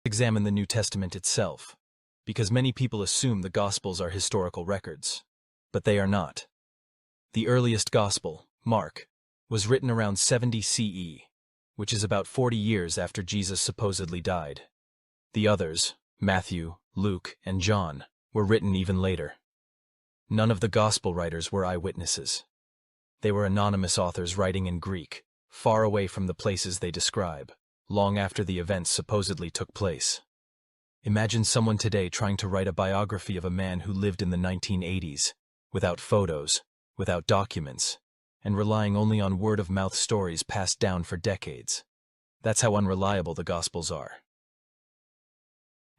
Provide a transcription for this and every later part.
Examine the New Testament itself, because many people assume the Gospels are historical records, but they are not. The earliest Gospel, Mark, was written around 70 CE, which is about 40 years after Jesus supposedly died. The others, Matthew, Luke, and John, were written even later. None of the Gospel writers were eyewitnesses. They were anonymous authors writing in Greek, far away from the places they describe, long after the events supposedly took place. Imagine someone today trying to write a biography of a man who lived in the 1980s, without photos, without documents, and relying only on word-of-mouth stories passed down for decades. That's how unreliable the Gospels are.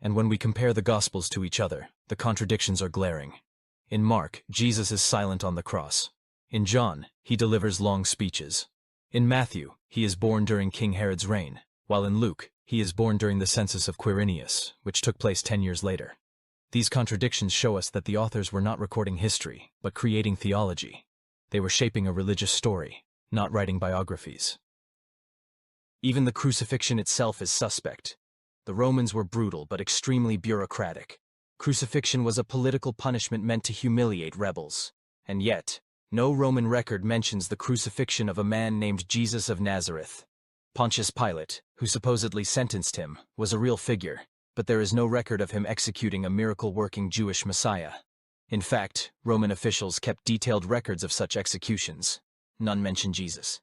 And when we compare the Gospels to each other, the contradictions are glaring. In Mark, Jesus is silent on the cross. In John, he delivers long speeches. In Matthew, he is born during King Herod's reign, while in Luke, he is born during the census of Quirinius, which took place 10 years later. These contradictions show us that the authors were not recording history, but creating theology. They were shaping a religious story, not writing biographies. Even the crucifixion itself is suspect. The Romans were brutal but extremely bureaucratic. Crucifixion was a political punishment meant to humiliate rebels. And yet, no Roman record mentions the crucifixion of a man named Jesus of Nazareth. Pontius Pilate, who supposedly sentenced him, was a real figure, but there is no record of him executing a miracle-working Jewish Messiah. In fact, Roman officials kept detailed records of such executions. None mention Jesus.